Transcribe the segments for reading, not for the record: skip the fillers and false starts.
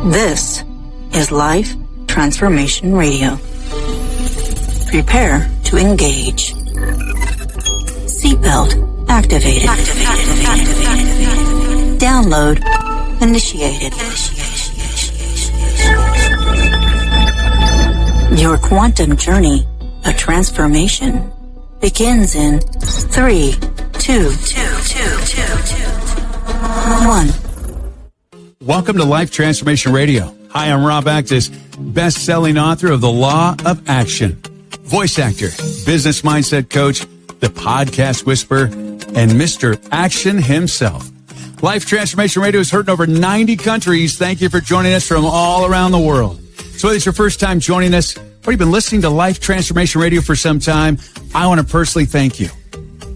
This is Life Transformation Radio. Prepare to engage. Seatbelt activated. Download initiated. Your quantum journey of transformation begins in 3, 2, 1. Welcome to Life Transformation Radio. Hi, I'm Rob Actis, best-selling author of The Law of Action, voice actor, business mindset coach, the podcast whisperer, and Mr. Action himself. Life Transformation Radio is heard in over 90 countries. Thank you for joining us from all around the world. So whether it's your first time joining us or you've been listening to Life Transformation Radio for some time, I want to personally thank you.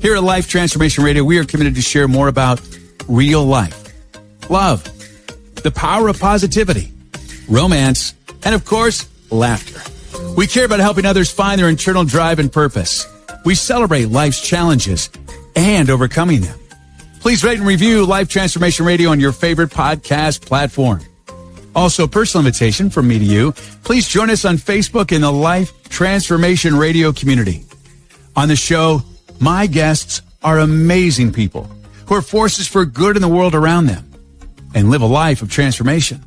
Here at Life Transformation Radio, we are committed to share more about real life, love, the power of positivity, romance, and of course, laughter. We care about helping others find their internal drive and purpose. We celebrate life's challenges and overcoming them. Please rate and review Life Transformation Radio on your favorite podcast platform. Also, personal invitation from me to you. Please join us on Facebook in the Life Transformation Radio community. On the show, my guests are amazing people who are forces for good in the world around them and live a life of transformation.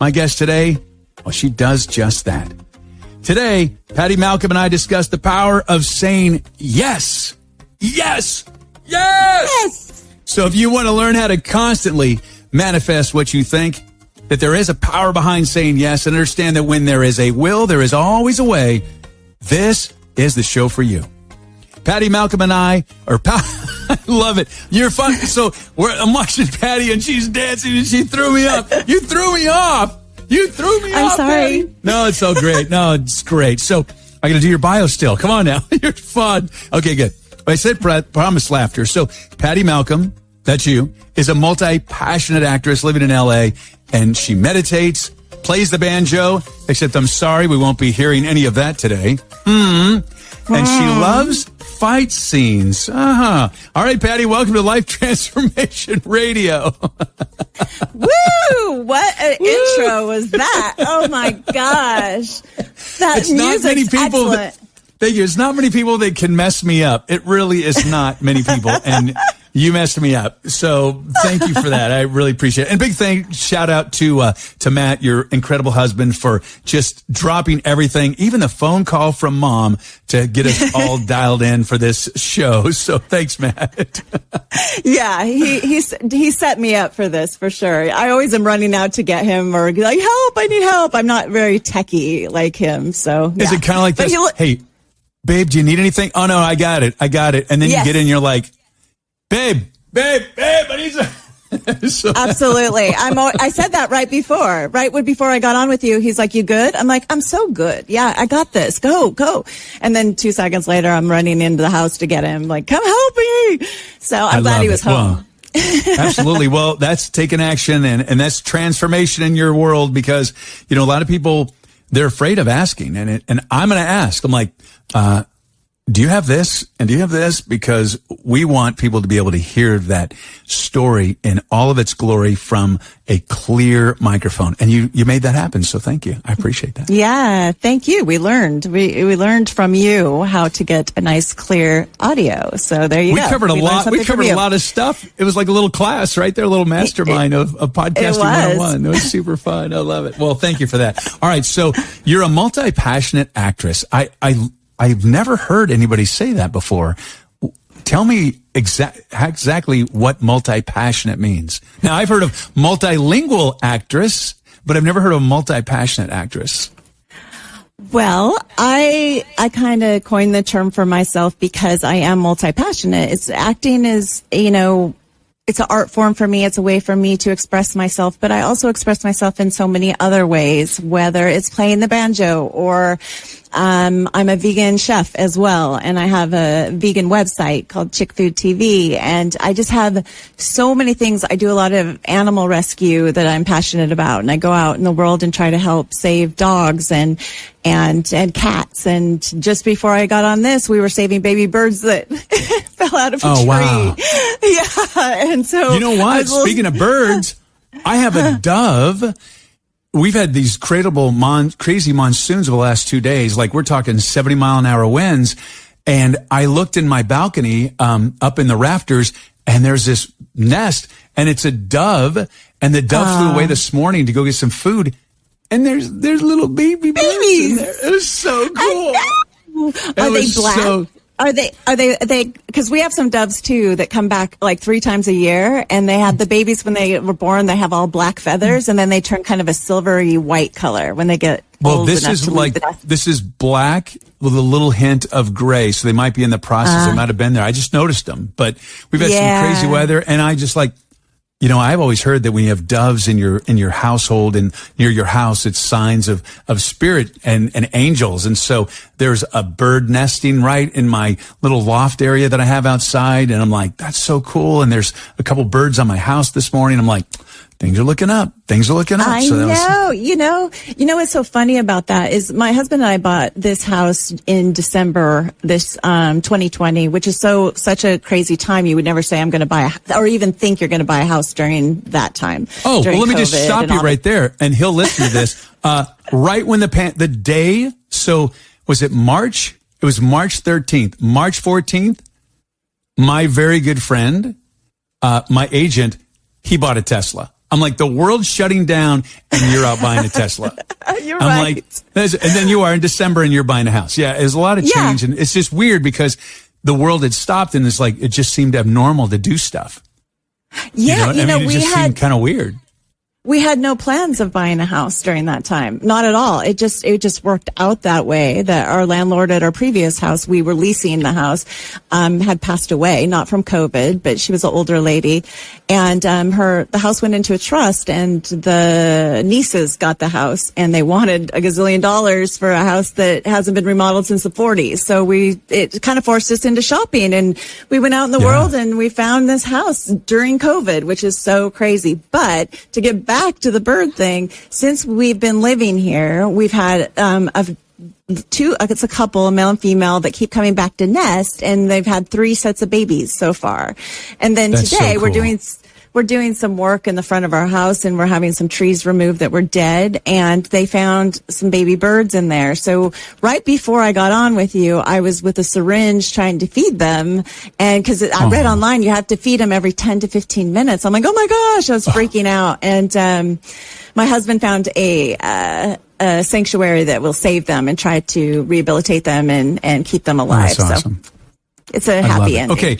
My guest today, well, she does just that. Today, Patty Malcolm and I discuss the power of saying yes. Yes. Yes. Yes. So if you want to learn how to constantly manifest what you think, that there is a power behind saying yes, and understand that when there is a will, there is always a way, this is the show for you. Patty Malcolm and I I love it. You're fun. So I'm watching Patty and she's dancing and she threw me up. You threw me off. You threw me off. I'm sorry. Patty. No, it's so great. No, it's great. So I got to do your bio still. Come on now. You're fun. Okay, good. I said promise laughter. So Patty Malcolm, that's you, is a multi-passionate actress living in LA, and she meditates, plays the banjo, except I'm sorry, we won't be hearing any of that today. And she loves fight scenes. All right, Patty, welcome to Life Transformation Radio. Woo! What an intro was that? Oh my gosh. That music's excellent. Thank you. It's not many people that can mess me up. It really is not many people. And you messed me up. So thank you for that. I really appreciate it. And big shout out to Matt, your incredible husband, for just dropping everything, even the phone call from Mom, to get us all dialed in for this show. So thanks, Matt. Yeah, he set me up for this for sure. I always am running out to get him or like, help, I need help. I'm not very techie like him. So is it kind of like this? Hey, babe, do you need anything? Oh no, I got it. And then you get in, you're like, Babe, I need some. Absolutely. I said that right before I got on with you. He's like, you good? I'm like, I'm so good. Yeah, I got this. Go. And then 2 seconds later, I'm running into the house to get him. Like, come help me. So I'm glad he was home. Well, absolutely. Well, that's taking action and that's transformation in your world, because, a lot of people, they're afraid of asking. And I'm going to ask. I'm like, do you have this? And do you have this? Because we want people to be able to hear that story in all of its glory from a clear microphone. And you made that happen. So thank you. I appreciate that. Yeah. Thank you. We learned from you how to get a nice clear audio. So there you go. We covered a lot of stuff. It was like a little class right there, a little mastermind of podcasting 101. It was super fun. I love it. Well, thank you for that. All right. So you're a multi-passionate actress. I've never heard anybody say that before. Tell me exactly what multi-passionate means. Now, I've heard of multilingual actress, but I've never heard of multi-passionate actress. Well, I kind of coined the term for myself because I am multi-passionate. Acting is, it's an art form for me. It's a way for me to express myself, but I also express myself in so many other ways, whether it's playing the banjo or I'm a vegan chef as well, and I have a vegan website called Chick Food TV, and I just have so many things. I do a lot of animal rescue that I'm passionate about, and I go out in the world and try to help save dogs and cats. And just before I got on this, we were saving baby birds that fell out of a tree. Wow. Yeah, and so you know what? Speaking of birds, I have a dove we've had these crazy monsoons over the last 2 days. Like we're talking 70-mile-an-hour winds. And I looked in my balcony, up in the rafters, and there's this nest, and it's a dove, and the dove flew away this morning to go get some food, and there's little babies in there. It was so cool. Are they black? Are they, because we have some doves too that come back like 3 times a year, and they have the babies when they were born, they have all black feathers, and then they turn kind of a silvery white color when they get old this enough is to like, leave the nest. this is black with a little hint of gray. So they might be in the process. They might have been there. I just noticed them, but we've had some crazy weather, and I just like, I've always heard that when you have doves in your household and near your house, it's signs of spirit and angels. And so there's a bird nesting right in my little loft area that I have outside. And I'm like, that's so cool. And there's a couple birds on my house this morning. I'm like, things are looking up. Things are looking up. I know. You know what's so funny about that is my husband and I bought this house in December, 2020, which is such a crazy time. You would never say I'm going to buy or even think you're going to buy a house during that time. Oh, well, let me just stop you right there, and he'll listen to this. Right when the day, so was it March? It was March 13th. March 14th, my very good friend, my agent, he bought a Tesla. I'm like, the world's shutting down and you're out buying a Tesla. You're I'm right. like, and then you are in December and you're buying a house. Yeah, there's a lot of change, and it's just weird because the world had stopped, and it's like it just seemed abnormal to do stuff. Yeah, it just seemed kind of weird. We had no plans of buying a house during that time. Not at all. It just worked out that way that our landlord at our previous house, we were leasing the house, had passed away, not from COVID, but she was an older lady. And, the house went into a trust, and the nieces got the house, and they wanted $1 gazillion for a house that hasn't been remodeled since the 40s. So it kind of forced us into shopping, and we went out in the world and we found this house during COVID, which is so crazy. But to get back to the bird thing, since we've been living here, we've had it's a couple, a male and female, that keep coming back to nest, and they've had 3 sets of babies so far. And then That's today so cool. we're doing some work in the front of our house, and we're having some trees removed that were dead, and they found some baby birds in there. So right before I got on with you, I was with a syringe trying to feed them. And cause I read online, you have to feed them every 10 to 15 minutes. I'm like, oh my gosh, I was freaking out. And, my husband found a sanctuary that will save them and try to rehabilitate them and keep them alive. That's awesome. So it's a happy ending. Okay.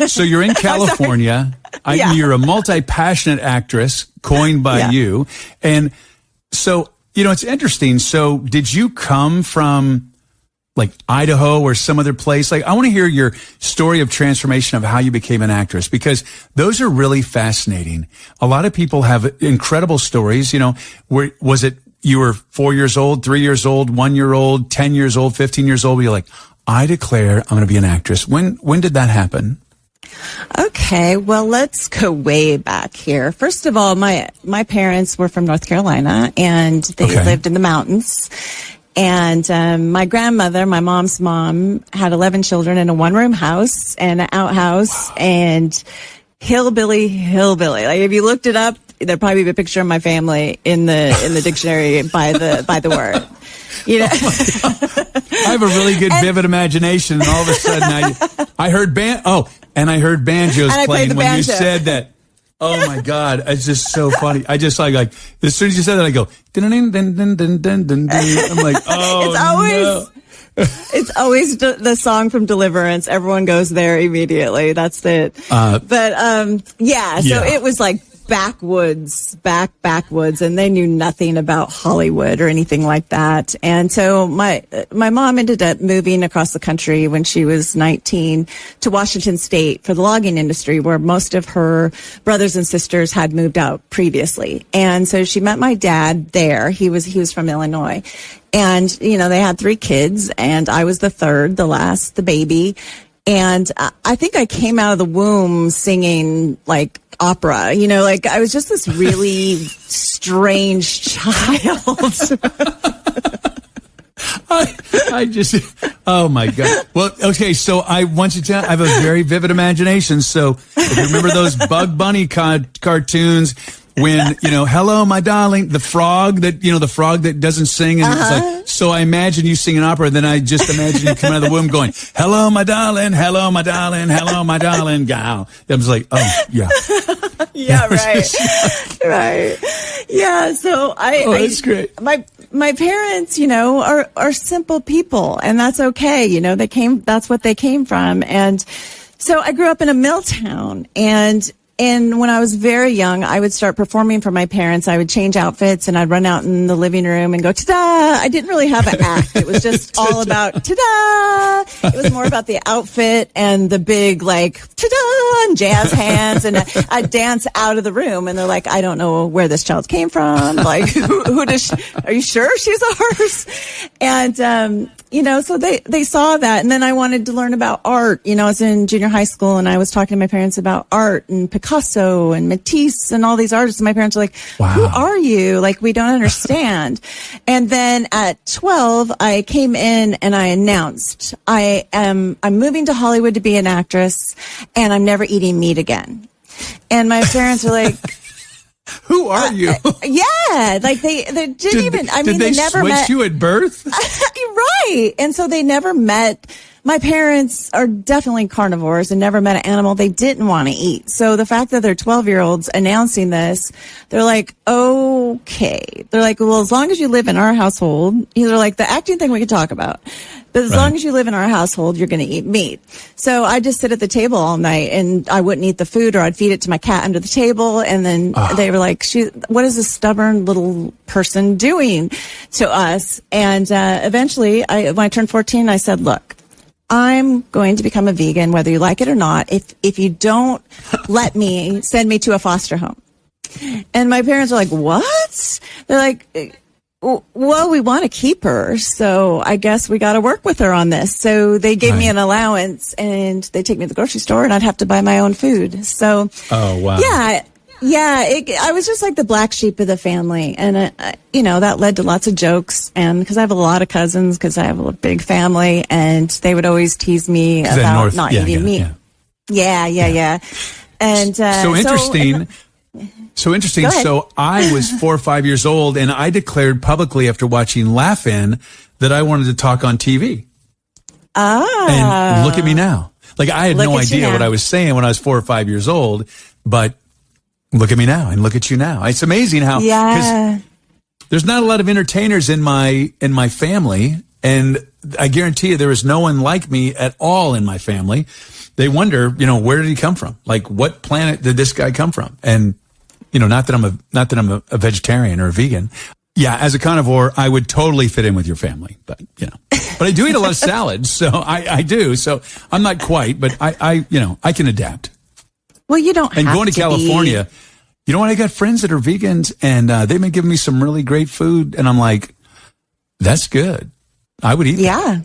So you're in California. You're a multi-passionate actress coined by you. And so, it's interesting. So did you come from like Idaho or some other place? Like, I want to hear your story of transformation of how you became an actress, because those are really fascinating. A lot of people have incredible stories. Was it you were 4 years old, 3 years old, 1 year old, 10 years old, 15 years old? You're like, I declare I'm going to be an actress. When did that happen? Okay, well, let's go way back here. First of all, my parents were from North Carolina, and they lived in the mountains. And my grandmother, my mom's mom, had 11 children in a one-room house and an outhouse, and hillbilly. Like, if you looked it up, there'd probably be a picture of my family in the dictionary by the word. I have a really good, vivid imagination, and all of a sudden I heard banjos playing when you said that. Oh my God. It's just so funny. I just like, as soon as you said that, I go, dun, dun, dun, dun, dun, dun, dun, dun. I'm like, oh, it's always the song from Deliverance. Everyone goes there immediately. That's it. So it was like backwoods, and they knew nothing about Hollywood or anything like that. And so my mom ended up moving across the country when she was 19 to Washington State for the logging industry, where most of her brothers and sisters had moved out previously. And so she met my dad there. He was from Illinois. And, they had 3 kids, and I was the third, the last, the baby. And I think I came out of the womb singing like opera, I was just this really strange child. I just, oh my God. Well, okay. So I want you to tell, I have a very vivid imagination. So if you remember those Bug Bunny cartoons when, hello, my darling, the frog that doesn't sing. And it's like, so I imagine you sing an opera, and then I just imagine you come out of the womb going, hello, my darling, hello, my darling, hello, my darling, gal. I was like, oh, yeah. Yeah, right. Right. Yeah. So that's great. My parents, are simple people, and that's okay. That's what they came from. And so I grew up in a mill town, and when I was very young, I would start performing for my parents. I would change outfits, and I'd run out in the living room and go, ta-da! I didn't really have an act. It was just all about ta-da! It was more about the outfit and the big, ta-da! And jazz hands. And I'd dance out of the room, and they're like, I don't know where this child came from. Like, who does are you sure she's ours? And, so they saw that. And then I wanted to learn about art. I was in junior high school, and I was talking to my parents about art and Picasso and Matisse and all these artists. And my parents were like, wow. Who are you? Like, we don't understand. And then at 12, I came in and I announced, I'm moving to Hollywood to be an actress, and I'm never eating meat again. And my parents were like, who are you? Yeah, like they didn't even. Did they never switch met you at birth? Right, and so they never met. My parents are definitely carnivores and never met an animal they didn't want to eat. So the fact that they're 12-year-olds announcing this, they're like, okay. They're like, well, as long as you live in our household, they're like, the acting thing we could talk about. But as long as you live in our household, you're going to eat meat. So I just sit at the table all night, and I wouldn't eat the food, or I'd feed it to my cat under the table. And then they were like, what is this stubborn little person doing to us? And eventually, when I turned 14, I said, look, I'm going to become a vegan, whether you like it or not. If you don't let me, send me to a foster home. And my parents are like, what? They're like, well, we want to keep her, so I guess we got to work with her on this. So they gave me an allowance, and they take me to the grocery store, and I'd have to buy my own food. So, oh wow, I was just like the black sheep of the family, and that led to lots of jokes. And because I have a lot of cousins, because I have a big family, and they would always tease me about not eating meat. Yeah. And so interesting. So interesting. So I was 4 or 5 years old, and I declared publicly after watching Laugh-In that I wanted to talk on TV. And look at me now. Like, I had no idea what I was saying when I was 4 or 5 years old, but look at me now, and look at you now. It's amazing how, because there's not a lot of entertainers in my family, and I guarantee you there is no one like me at all in my family. They wonder, where did he come from? Like, what planet did this guy come from? And, not that I'm a vegetarian or a vegan. Yeah, as a carnivore, I would totally fit in with your family, but I do eat a lot of salads, so I do. So I'm not quite, but I can adapt. Well, you don't have to. And going to California, you know what? I got friends that are vegans, and they've been giving me some really great food, and I'm like, that's good. I would eat that.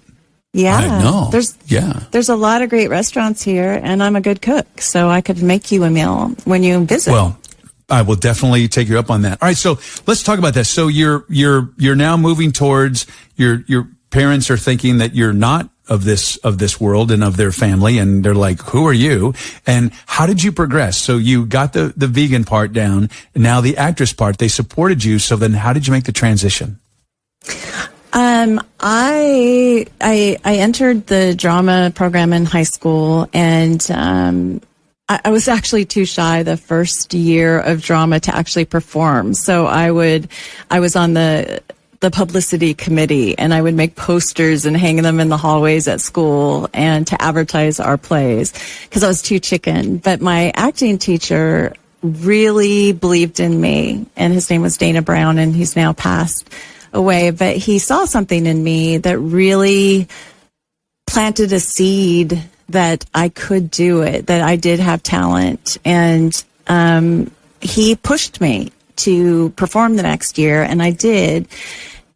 Yeah. I know. There's a lot of great restaurants here, and I'm a good cook, so I could make you a meal when you visit. Well, I will definitely take you up on that. All right, so let's talk about that. So you're now moving towards your parents are thinking that you're not of this world and of their family, and they're like, who are you? And how did you progress? So you got the vegan part down, and now the actress part, they supported you. So then how did you make the transition? I entered the drama program in high school, and I was actually too shy the first year of drama to actually perform. So I was on the publicity committee, and I would make posters and hang them in the hallways at school and to advertise our plays because I was too chicken. But my acting teacher really believed in me, and his name was Dana Brown, and he's now passed away. But he saw something in me that really planted a seed that I could do it, that I did have talent. And he pushed me to perform the next year, and I did.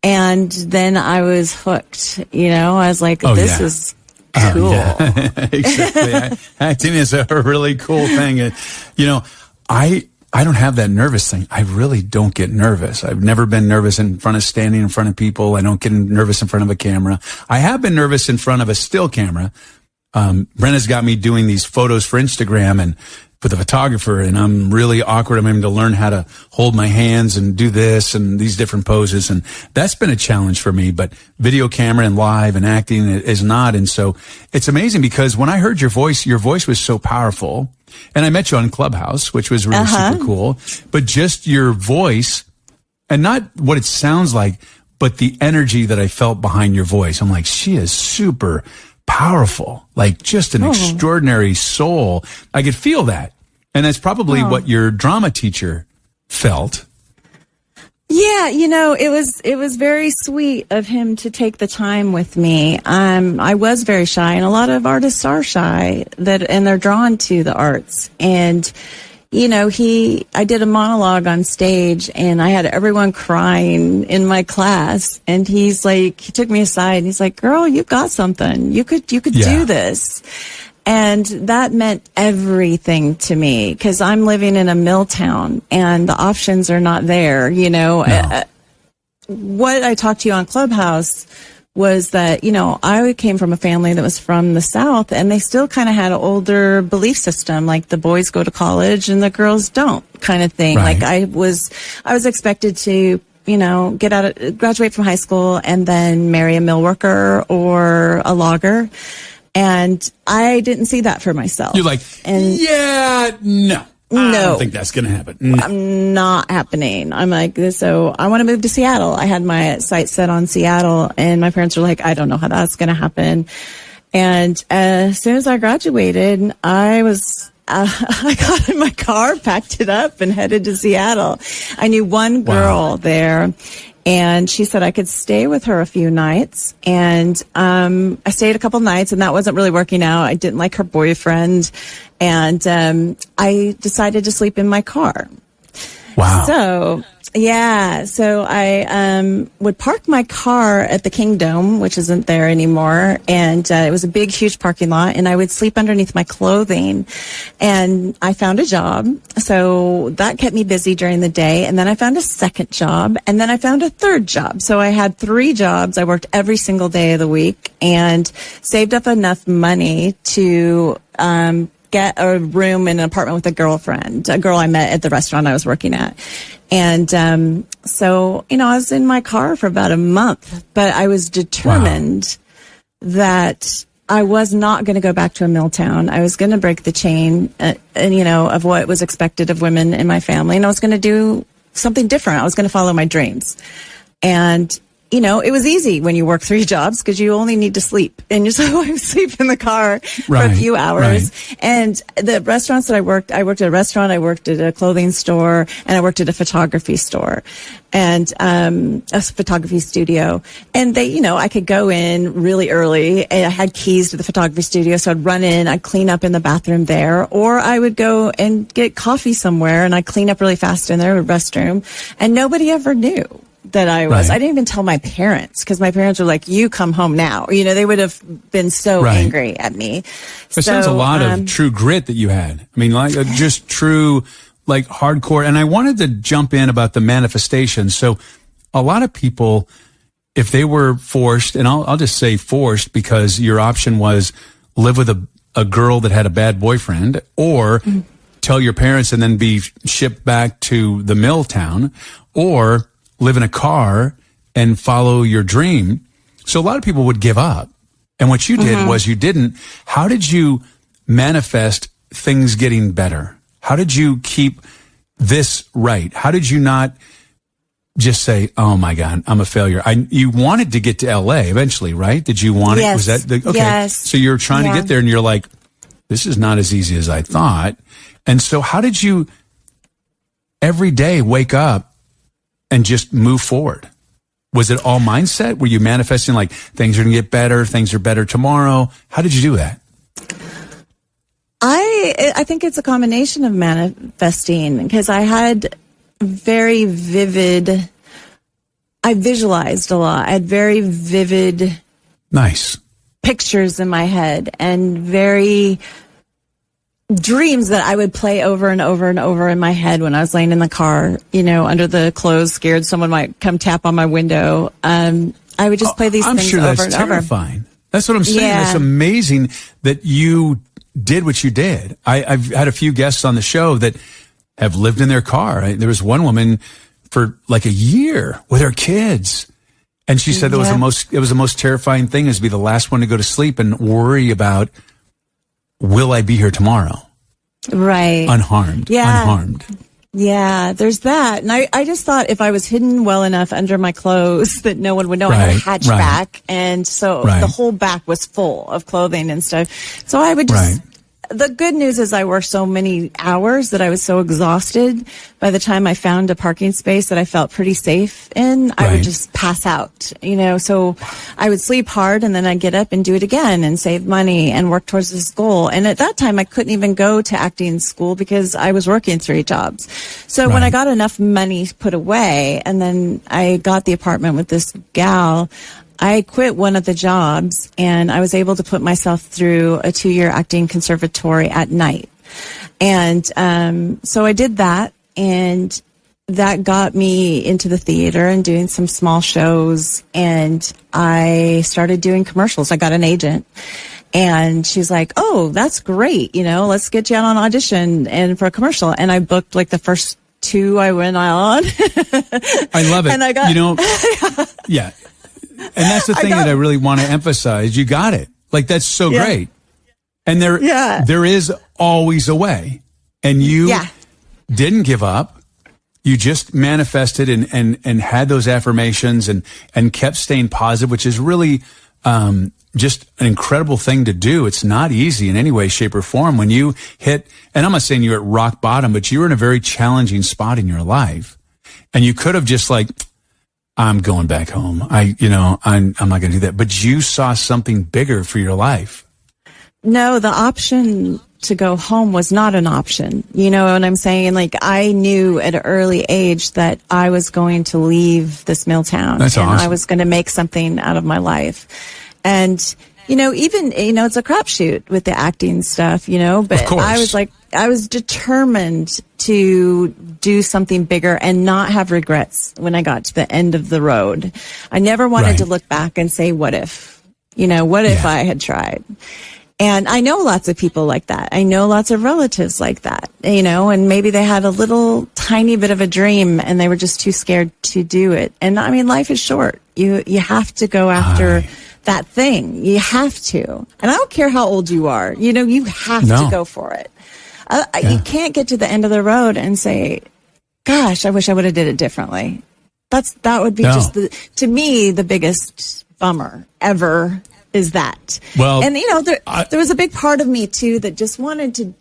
And then I was hooked, I was like, this is cool. Exactly. Acting is a really cool thing. I don't have that nervous thing. I really don't get nervous. I've never been nervous standing in front of people. I don't get nervous in front of a camera. I have been nervous in front of a still camera. Brenna's got me doing these photos for Instagram, and for the photographer, and I'm really awkward. I'm having to learn how to hold my hands and do this and these different poses. And that's been a challenge for me, but video camera and live and acting is not. And so it's amazing because when I heard your voice was so powerful. And I met you on Clubhouse, which was really super cool, but just your voice and not what it sounds like, but the energy that I felt behind your voice. I'm like, she is super powerful, like just an extraordinary soul. I could feel that. And that's probably what your drama teacher felt. Yeah, it was very sweet of him to take the time with me. I was very shy, and a lot of artists are shy and they're drawn to the arts. And I did a monologue on stage and I had everyone crying in my class, and he took me aside and he's like, "Girl, you got something. You could do this." And that meant everything to me because I'm living in a mill town and the options are not there. No. What I talked to you on Clubhouse was that, I came from a family that was from the South, and they still kind of had an older belief system, like the boys go to college and the girls don't kind of thing. Right. Like I was expected to, graduate from high school and then marry a mill worker or a logger. And I didn't see that for myself. You're like, no. I don't think that's going to happen. No. I'm not happening. I'm like, so I want to move to Seattle. I had my sights set on Seattle, and my parents were like, I don't know how that's going to happen. And as soon as I graduated, I got in my car, packed it up, and headed to Seattle. I knew one girl there, and she said I could stay with her a few nights. And I stayed a couple nights, and that wasn't really working out. I didn't like her boyfriend. And I decided to sleep in my car. Wow. So I would park my car at the Kingdom, which isn't there anymore. And it was a big, huge parking lot. And I would sleep underneath my clothing. And I found a job. So that kept me busy during the day. And then I found a second job. And then I found a third job. So I had 3 jobs. I worked every single day of the week and saved up enough money to get a room in an apartment with a girl I met at the restaurant I was working at. And so, I was in my car for about a month, but I was determined that I was not going to go back to a mill town. I was going to break the chain, of what was expected of women in my family. And I was going to do something different. I was going to follow my dreams. And it was easy when you work 3 jobs because you only need to sleep. And so I would sleep in the car for a few hours. Right. And the restaurants that I worked at a restaurant, I worked at a clothing store, and I worked at a photography store and a photography studio. And they, I could go in really early, and I had keys to the photography studio. So I'd run in, I'd clean up in the bathroom there, or I would go and get coffee somewhere and I'd clean up really fast in their restroom, and nobody ever knew that I was. Right. I didn't even tell my parents because my parents were like, "You come home now." They would have been so angry at me. It sounds a lot of true grit that you had. I mean, like just true, like hardcore. And I wanted to jump in about the manifestation. So a lot of people, if they were forced, and I'll just say forced because your option was live with a girl that had a bad boyfriend, or tell your parents and then be shipped back to the mill town, or live in a car and follow your dream. So a lot of people would give up. And what you did was you didn't. How did you manifest things getting better? How did you keep this right? How did you not just say, "Oh my God, I'm a failure"? You wanted to get to LA eventually, right? Did you want it? Was that okay? Yes. So you're trying to get there and you're like, this is not as easy as I thought. And so how did you every day wake up and just move forward? Was it all mindset? Were you manifesting like things are going to get better, things are better tomorrow? How did you do that? I think it's a combination of manifesting because I had very vivid, I visualized a lot. I had very vivid pictures in my head and very dreams that I would play over and over and over in my head when I was laying in the car, under the clothes, scared someone might come tap on my window. I would just play these things over and over. I'm sure that's terrifying. That's what I'm saying. Yeah. It's amazing that you did what you did. I've had a few guests on the show that have lived in their car. There was one woman for like a year with her kids. And she said it was the most terrifying thing is to be the last one to go to sleep and worry about, will I be here tomorrow? Right. Unharmed. Yeah. Unharmed. Yeah, there's that. And I just thought if I was hidden well enough under my clothes that no one would know. I had a hatchback. And so the whole back was full of clothing and stuff. So I would just, the good news is I worked so many hours that I was so exhausted by the time I found a parking space that I felt pretty safe in. I would just pass out, so I would sleep hard and then I'd get up and do it again and save money and work towards this goal. And at that time I couldn't even go to acting school because I was working 3 jobs. So when I got enough money put away and then I got the apartment with this gal, I quit one of the jobs and I was able to put myself through a 2-year acting conservatory at night. And so I did that, and that got me into the theater and doing some small shows, and I started doing commercials. I got an agent. And she's like, "Oh, that's great. Let's get you out on audition and for a commercial." And I booked like the first 2 I went on. I love it. And I got, yeah. And that's the thing that I really want to emphasize. You got it. Like, that's so great. And there is always a way. And you didn't give up. You just manifested and had those affirmations and kept staying positive, which is really just an incredible thing to do. It's not easy in any way, shape, or form. When you hit, and I'm not saying you're at rock bottom, but you were in a very challenging spot in your life. And you could have just like, I'm going back home. I'm not going to do that. But you saw something bigger for your life. No, the option to go home was not an option. You know what I'm saying? Like, I knew at an early age that I was going to leave this mill town. That's and awesome. I was going to make something out of my life. And, even, it's a crapshoot with the acting stuff, but I was determined to do something bigger and not have regrets when I got to the end of the road. I never wanted to look back and say, what if, what if I had tried? And I know lots of people like that. I know lots of relatives like that, and maybe they had a little tiny bit of a dream and they were just too scared to do it. And I mean, life is short. You have to go after that thing. You have to. And I don't care how old you are. You have to go for it. You can't get to the end of the road and say, gosh, I wish I would have did it differently. That would be just to me, the biggest bummer ever is that. Well, and there was a big part of me too that just wanted to,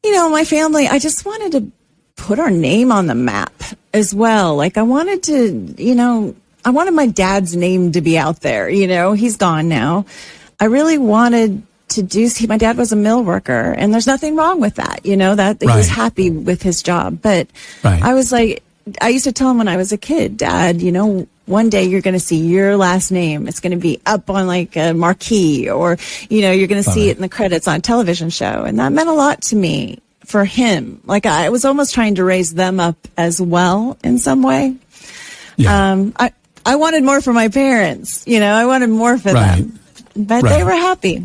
my family, I just wanted to put our name on the map as well. Like, I wanted to, I wanted my dad's name to be out there. He's gone now. I really wanted to my dad was a mill worker, and there's nothing wrong with that, that he was happy with his job. But I was like, I used to tell him when I was a kid, Dad, one day you're going to see your last name. It's going to be up on like a marquee, or, you're going to see it in the credits on a television show. And that meant a lot to me for him. Like, I was almost trying to raise them up as well in some way. Yeah. I wanted more for my parents, I wanted more for them, but they were happy,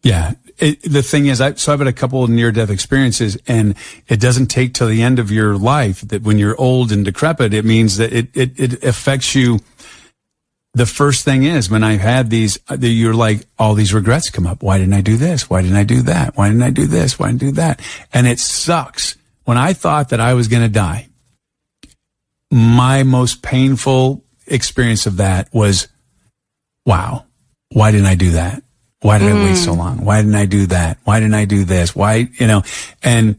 Yeah. The thing is, I've had a couple of near-death experiences, and it doesn't take till the end of your life that when you're old and decrepit, it means that it affects you. The first thing is, when I've had these, you're like, all these regrets come up. Why didn't I do this? Why didn't I do that? Why didn't I do this? Why didn't I do that? And it sucks. When I thought that I was going to die, my most painful experience of that was, wow, why didn't I do that? Why did I wait so long? Why didn't I do that? Why didn't I do this? Why, and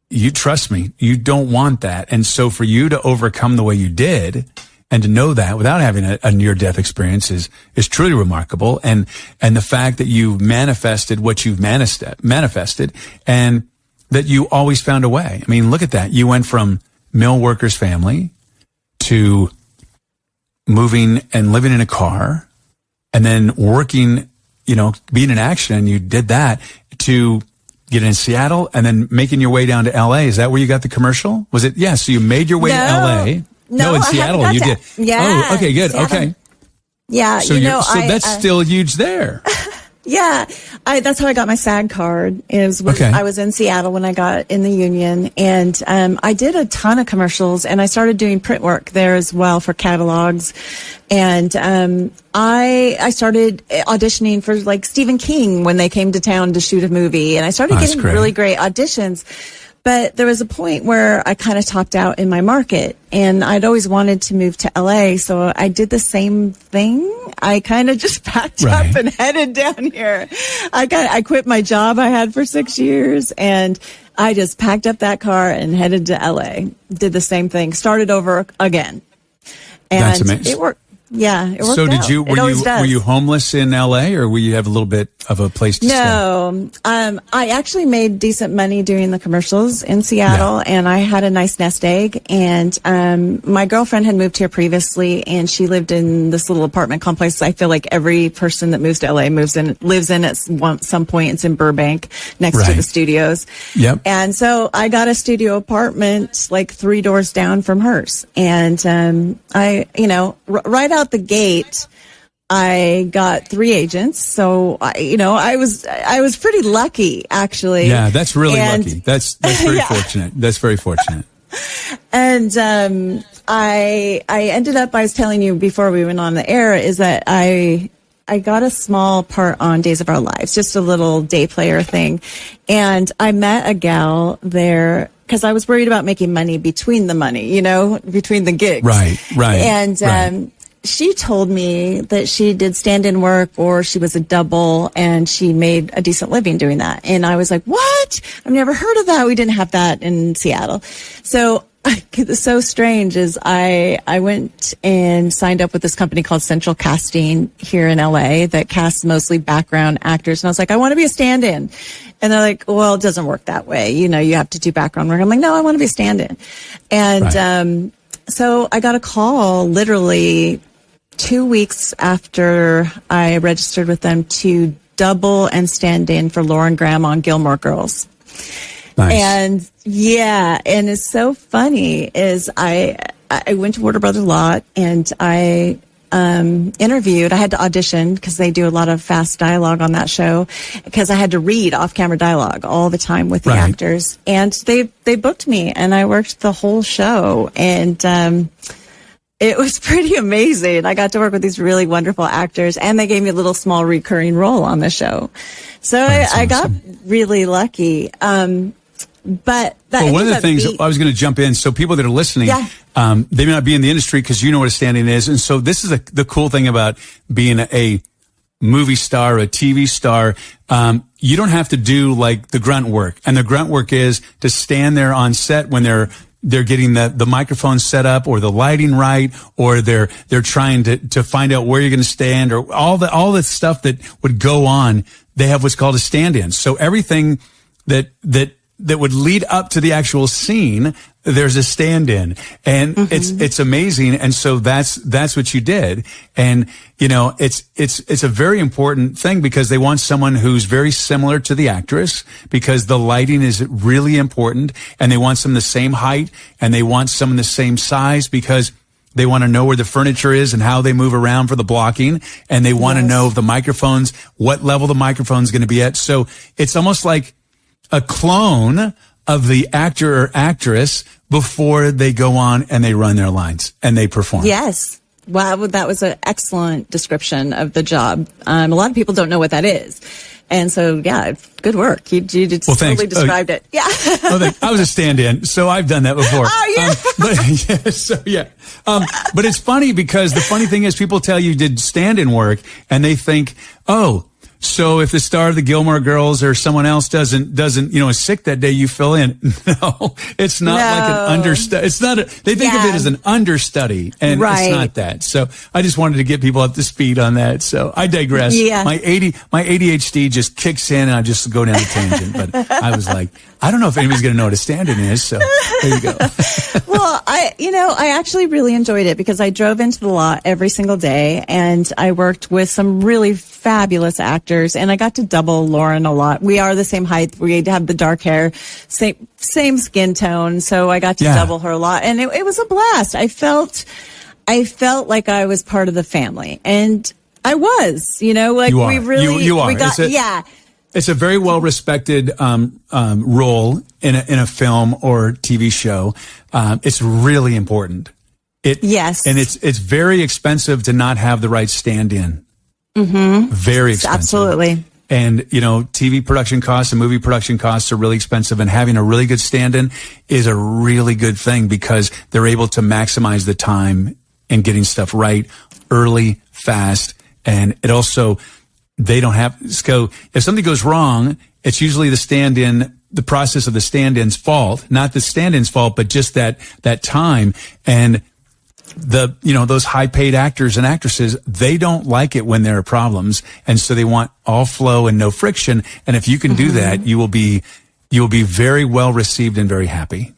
you trust me, you don't want that. And so for you to overcome the way you did and to know that without having a near-death experience is truly remarkable. And the fact that you manifested what you've manifested and that you always found a way. I mean, look at that. You went from mill workers family to moving and living in a car, and then working, being in action, and you did that to get in Seattle and then making your way down to LA. Is that where you got the commercial? Was it? Yeah. So you made your way to LA. No, in Seattle you did. Yeah. Oh, okay, good. Seattle. Okay. Yeah. So that's still huge there. Yeah, that's how I got my SAG card. Is when I was in Seattle when I got in the union, and I did a ton of commercials, and I started doing print work there as well for catalogs. And I started auditioning for like Stephen King when they came to town to shoot a movie, and I started getting really great auditions. But there was a point where I kind of topped out in my market, and I'd always wanted to move to LA. So I did the same thing. I kind of just packed up and headed down here. I quit my job I had for 6 years, and I just packed up that car and headed to LA. Did the same thing. Started over again. And that's amazing. It worked. Yeah, it worked So out. were you homeless in LA, or were you have a little bit of a place to stay? No, I actually made decent money doing the commercials in Seattle, and I had a nice nest egg. And my girlfriend had moved here previously, and she lived in this little apartment complex. I feel like every person that moves to LA lives in at some point. It's in Burbank, next to the studios. Yep. And so I got a studio apartment like 3 doors down from hers, and right out the gate, I got 3 agents. So I was pretty lucky, actually. Yeah, that's really lucky. That's very fortunate. That's very fortunate. And I ended up, I was telling you before we went on the air, is that I got a small part on Days of Our Lives, just a little day player thing. And I met a gal there because I was worried about making money between the gigs. Right. And she told me that she did stand-in work, or she was a double, and she made a decent living doing that. And I was like, what? I've never heard of that. We didn't have that in Seattle. So it's so strange is I went and signed up with this company called Central Casting here in LA that casts mostly background actors. And I was like, I want to be a stand-in. And they're like, well, it doesn't work that way. You have to do background work. I'm like, no, I want to be a stand-in. And so I got a call literally 2 weeks after I registered with them to double and stand in for Lauren Graham on Gilmore Girls. Nice. And and it's so funny is I went to Warner Brothers a lot, and I interviewed. I had to audition because they do a lot of fast dialogue on that show, because I had to read off-camera dialogue all the time with the actors. And they booked me, and I worked the whole show, and it was pretty amazing. I got to work with these really wonderful actors, and they gave me a little small recurring role on the show. So I got really lucky. But one of the things I was going to jump in. So people that are listening, they may not be in the industry because you know what a stand-in is. And so this is the cool thing about being a movie star, a TV star. You don't have to do like the grunt work. And the grunt work is to stand there on set when they're getting the microphone set up, or the lighting right, or they're trying to find out where you're going to stand, or all the stuff that would go on. They have what's called a stand-in. So everything that would lead up to the actual scene, there's a stand-in, and it's amazing. And so that's what you did. And, it's a very important thing, because they want someone who's very similar to the actress, because the lighting is really important, and they want some the same height, and they want some the same size, because they want to know where the furniture is and how they move around for the blocking. And they want to know the microphones, what level the microphone's going to be at. So it's almost like a clone of the actor or actress before they go on and they run their lines and they perform. Yes. Wow, that was an excellent description of the job. A lot of people don't know what that is. And so, good work. You just totally described it. Yeah. I was a stand-in, so I've done that before. Oh, yeah. But it's funny, because the funny thing is, people tell you did stand-in work, and they think, so if the star of the Gilmore Girls or someone else doesn't, is sick that day, you fill in. No, it's not like an understudy. It's not they think of it as an understudy, and it's not that. So I just wanted to get people up to speed on that. So I digress. Yeah. My ADHD just kicks in, and I just go down a tangent. But I was like, I don't know if anybody's going to know what a stand-in is. So there you go. Well, I actually really enjoyed it, because I drove into the lot every single day, and I worked with some really fabulous actors, and I got to double Lauren a lot. We are the same height. We have the dark hair, same skin tone. So I got to double her a lot, and it was a blast. I felt like I was part of the family. And I was, like You are. we really, You are. we got, yeah. It's a very well respected role in a film or TV show. It's really important. Yes, and it's very expensive to not have the right stand-in. Mm-hmm. Very expensive, absolutely. And TV production costs and movie production costs are really expensive, and having a really good stand-in is a really good thing because they're able to maximize the time and getting stuff right early, fast, and it also. They don't have, so if something goes wrong, it's usually the process of the stand-in's fault, not the stand-in's fault, but just that time. And those high-paid actors and actresses, they don't like it when there are problems. And so they want all flow and no friction. And if you can do that, you will be very well received and very happy.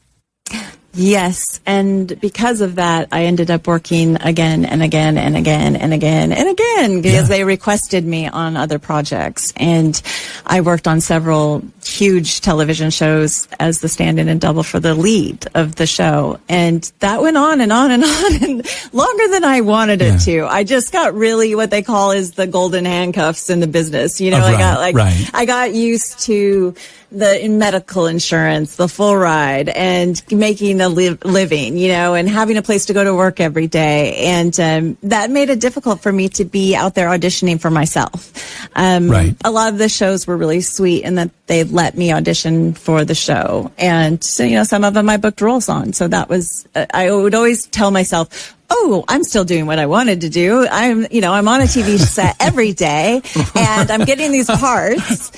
Yes, and because of that, I ended up working again and again and again and again and again because they requested me on other projects. And I worked on several huge television shows as the stand-in and double for the lead of the show. And that went on and on and on and longer than I wanted it to. I just got really what they call is the golden handcuffs in the business. I got used to the medical insurance, the full ride, and making a living, and having a place to go to work every day. And that made it difficult for me to be out there auditioning for myself. A lot of the shows were really sweet in that they let me audition for the show. And so, some of them I booked roles on. So that was, I would always tell myself, oh, I'm still doing what I wanted to do. I'm on a TV set every day and I'm getting these parts,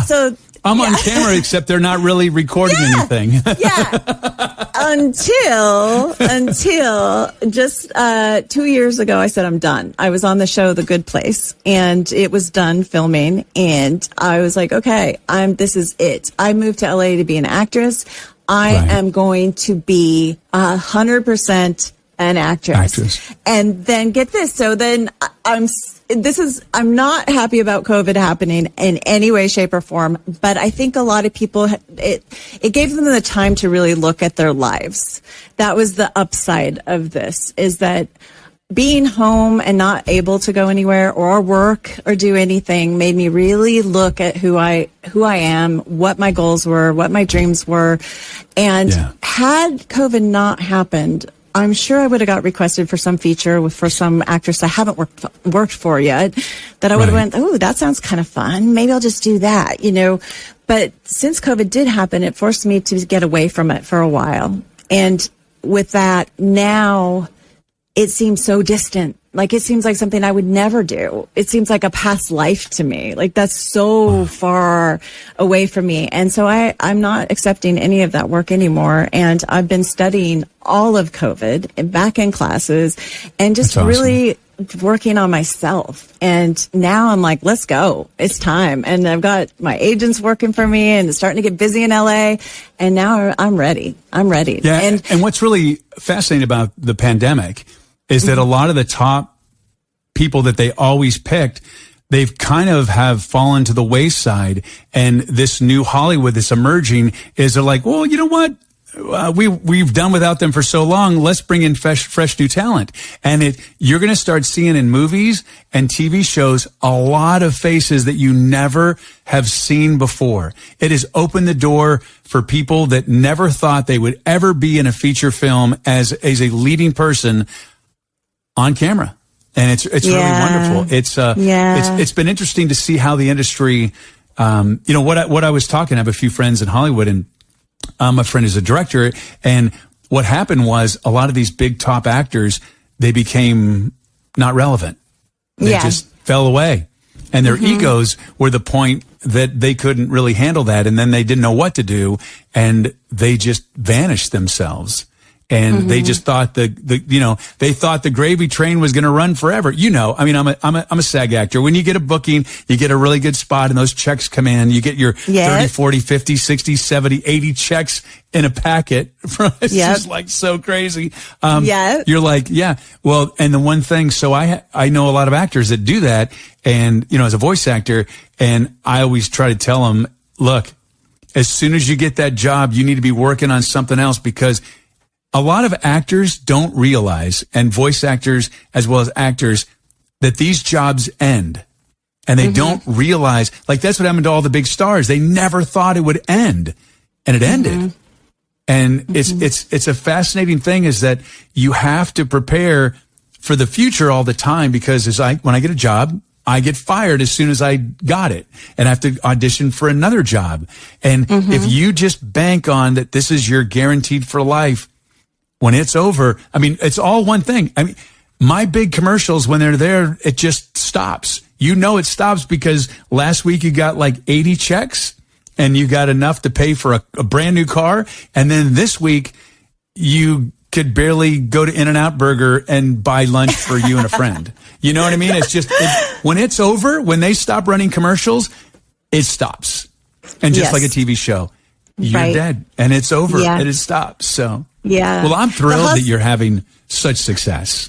so I'm on camera, except they're not really recording anything. Until just 2 years ago, I said, I'm done. I was on the show, The Good Place, and it was done filming. And I was like, okay, this is it. I moved to LA to be an actress. I am going to be 100% an actress. And then get this. So then I'm not happy about COVID happening in any way, shape, or form, but I think a lot of people, it gave them the time to really look at their lives. That was the upside of this, is that being home and not able to go anywhere or work or do anything made me really look at who I am, what my goals were, what my dreams were. And had COVID not happened, I'm sure I would have got requested for some feature for some actress I haven't worked for yet, that I would have went, oh, that sounds kind of fun. Maybe I'll just do that, But since COVID did happen, it forced me to get away from it for a while. And with that, now it seems so distant. Like, it seems like something I would never do. It seems like a past life to me. Like, that's so far away from me. And so I'm not accepting any of that work anymore. And I've been studying all of COVID and back in classes and just really working on myself. And now I'm like, let's go. It's time. And I've got my agents working for me and it's starting to get busy in LA. And now I'm ready. Yeah. And what's really fascinating about the pandemic is that a lot of the top people that they always picked, they've kind of have fallen to the wayside. And this new Hollywood that's emerging is they're like, well, you know what? We've done without them for so long. Let's bring in fresh new talent. And you're going to start seeing in movies and TV shows a lot of faces that you never have seen before. It has opened the door for people that never thought they would ever be in a feature film as a leading person on camera. And it's really wonderful. It's been interesting to see how the industry, what I was talking, I have a few friends in Hollywood, and my friend is a director, and what happened was a lot of these big top actors, they became not relevant. They just fell away. And their egos were the point that they couldn't really handle that, and then they didn't know what to do, and they just vanished themselves. And they just thought they thought the gravy train was going to run forever. I mean, I'm a SAG actor. When you get a booking, you get a really good spot and those checks come in. You get your 30, 40, 50, 60, 70, 80 checks in a packet. It's just like so crazy. You're like, well, and the one thing, so I know a lot of actors that do that. And, as a voice actor, and I always try to tell them, look, as soon as you get that job, you need to be working on something else, because a lot of actors don't realize, and voice actors as well as actors, that these jobs end. And they don't realize, like that's what happened to all the big stars. They never thought it would end, and it ended. And it's a fascinating thing is that you have to prepare for the future all the time, because when I get a job, I get fired as soon as I got it, and I have to audition for another job. And if you just bank on that this is your guaranteed for life, when it's over, I mean, it's all one thing. I mean, my big commercials, when they're there, it just stops. You know it stops because last week you got like 80 checks and you got enough to pay for a brand new car. And then this week you could barely go to In-N-Out Burger and buy lunch for you and a friend. You know what I mean? It's just, when it's over, when they stop running commercials, it stops. And just like a TV show, you're dead and it's over and it stops. So, well, I'm thrilled that you're having such success.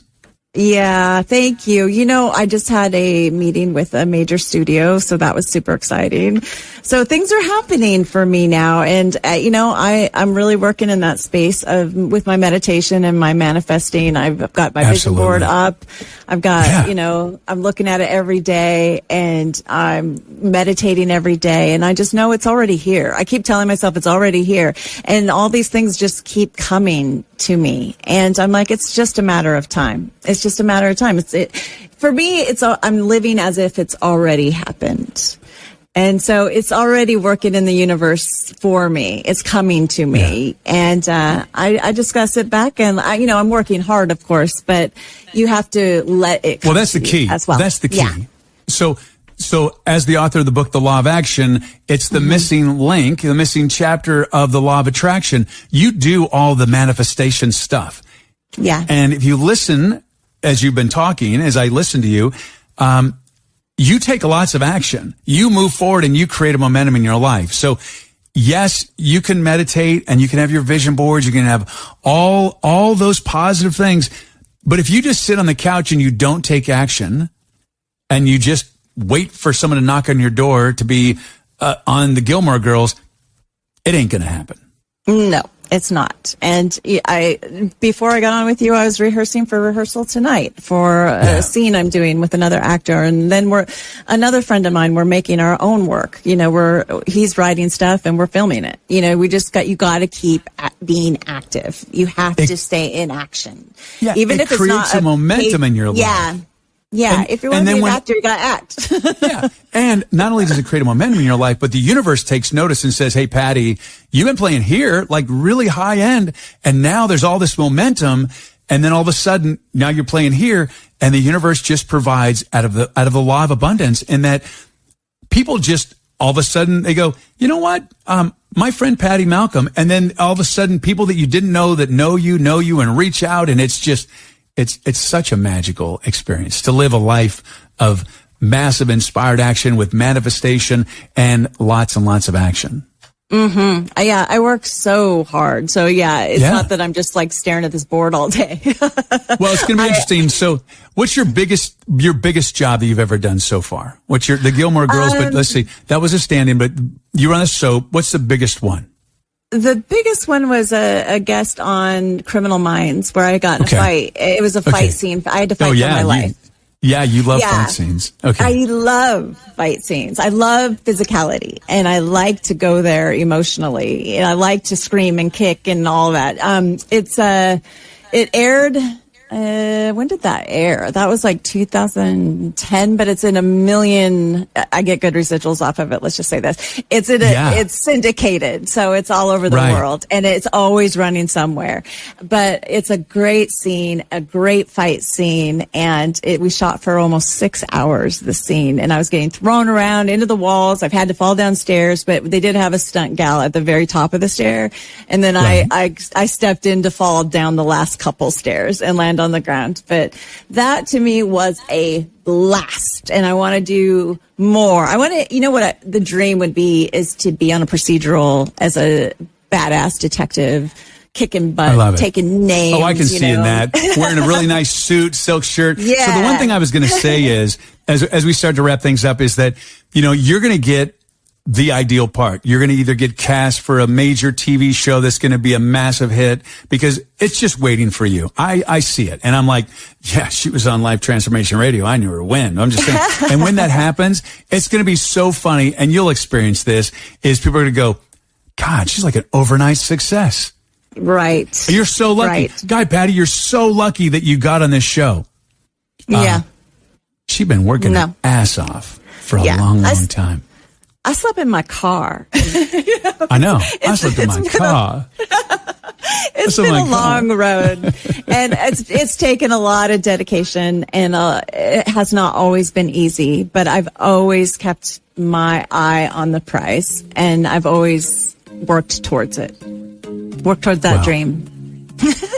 Yeah, thank you. You know, I just had a meeting with a major studio, so that was super exciting. So things are happening for me now. And, you know, I'm really working in that space with my meditation and my manifesting. I've got my vision board up. I've got, you know, I'm looking at it every day and I'm meditating every day. And I just know it's already here. I keep telling myself it's already here. And all these things just keep coming to me. And I'm like, it's just a matter of time. It's just a matter of time. For me, I'm living as if it's already happened. And so it's already working in the universe for me. It's coming to me. And, I just gotta sit back and I'm working hard, of course, but you have to let it come. Well, that's the key as well. That's the key. Yeah. So as the author of the book, The Law of Action, it's the missing link, the missing chapter of the Law of Attraction. You do all the manifestation stuff. Yeah. And if you listen, as you've been talking, as I listen to you, you take lots of action. You move forward and you create a momentum in your life. So yes, you can meditate and you can have your vision boards. You can have all those positive things. But if you just sit on the couch and you don't take action and you just wait for someone to knock on your door to be on the Gilmore Girls, it ain't going to happen. No, it's not. And before I got on with you, I was rehearsing for rehearsal tonight for a scene I'm doing with another actor. And then another friend of mine, we're making our own work. You know, he's writing stuff and we're filming it. You know, you got to keep being active. You have to stay in action. Yeah, even if it's not creates a momentum in your life. Yeah. Yeah, if you want to be an actor, you got to act. Yeah, and not only does it create a momentum in your life, but the universe takes notice and says, hey, Patty, you've been playing here, like really high end, and now there's all this momentum, and then all of a sudden, now you're playing here, and the universe just provides out of the law of abundance, in that people just, all of a sudden, they go, you know what, my friend Patty Malcolm, and then all of a sudden, people that you didn't know that know you and reach out, and it's just... It's such a magical experience to live a life of massive inspired action with manifestation and lots of action. Yeah, I work so hard. So it's not that I'm just like staring at this board all day. Well, it's going to be interesting. So what's your biggest job that you've ever done so far? What's the Gilmore Girls, but let's see, that was a stand-in, but you run a soap. What's the biggest one? The biggest one was a guest on Criminal Minds, where I got in a fight. It was a fight scene. I had to fight for my life. You love fight scenes. Okay. I love fight scenes. I love physicality, and I like to go there emotionally, and I like to scream and kick and all that. It aired. When did that air? That was like 2010, but it's in a million. I get good residuals off of it. Let's just say this. It's syndicated. So it's all over the world, and it's always running somewhere, but it's a great scene, a great fight scene. And we shot for almost 6 hours, the scene, and I was getting thrown around into the walls. I've had to fall downstairs, but they did have a stunt gal at the very top of the stair. And then I stepped in to fall down the last couple stairs and land on the ground. But that to me was a blast, and I want to do more. I want to, the dream would be is to be on a procedural as a badass detective, kicking butt, taking names. Oh, I can see in that. Wearing a really nice suit, silk shirt. Yeah. So the one thing I was going to say is, as we start to wrap things up, is that, you're going to get the ideal part. You're going to either get cast for a major TV show that's going to be a massive hit because it's just waiting for you. I see it. And I'm like, yeah, she was on Life Transformation Radio. I knew her when. I'm just saying. And when that happens, it's going to be so funny. And you'll experience this is people are going to go, God, she's like an overnight success. Right. You're so lucky. Right. Guy, Patty, you're so lucky that you got on this show. Yeah. She's been working her ass off for a long time. I slept in my car. I know. I slept in my car. It's been a long road, and it's taken a lot of dedication, and it has not always been easy. But I've always kept my eye on the prize, and I've always worked towards it. Worked towards that dream.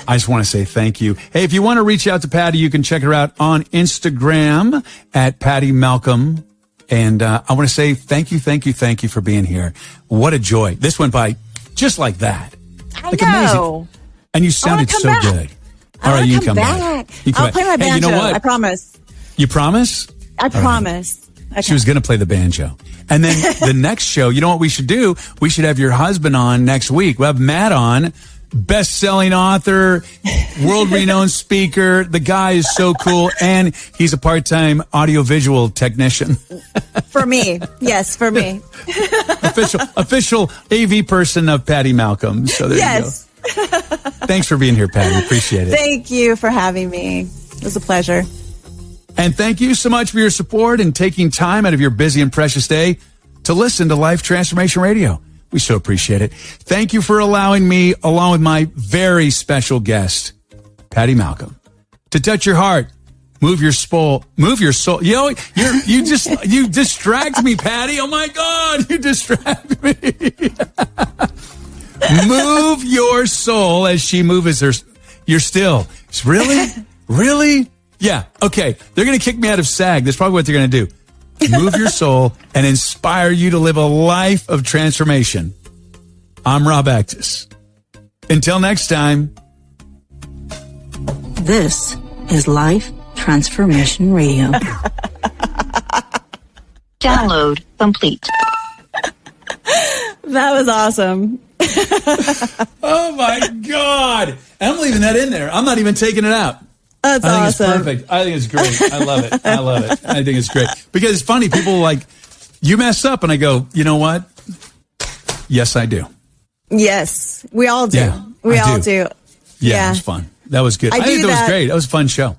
I just want to say thank you. Hey, if you want to reach out to Patty, you can check her out on Instagram at Patty Malcolm. And I want to say thank you for being here. What a joy. This went by just like that. I know. Amazing. And you sounded so good. All right, you come back. I'll play my banjo. Hey, you know what? I promise. You promise? I promise. Okay. She was going to play the banjo. And then the next show, you know what we should do? We should have your husband on next week. We'll have Matt on. Best-selling author, world-renowned speaker. The guy is so cool, and he's a part-time audiovisual technician. For me. Yes, for me. Official AV person of Patty Malcolm. So there you go. Thanks for being here, Patty. Appreciate it. Thank you for having me. It was a pleasure. And thank you so much for your support and taking time out of your busy and precious day to listen to Life Transformation Radio. We so appreciate it. Thank you for allowing me, along with my very special guest, Patty Malcolm, to touch your heart, move your soul. You know, you distract me, Patty. Oh my God, you distract me. Move your soul as she moves her. You're still. Really? Really? Yeah. Okay. They're going to kick me out of SAG. That's probably what they're going to do. Move your soul and inspire you to live a life of transformation. I'm Rob Actis. Until next time. This is Life Transformation Radio. Download complete. That was awesome. Oh my God. I'm leaving that in there. I'm not even taking it out. That's awesome. I think it's perfect. I think it's great. I love it. I love it. I think it's great. Because it's funny. People are like, you mess up. And I go, you know what? Yes, I do. Yes. We all do. Yeah, we all do. Yeah, it was fun. That was good. I think that was great. That was a fun show.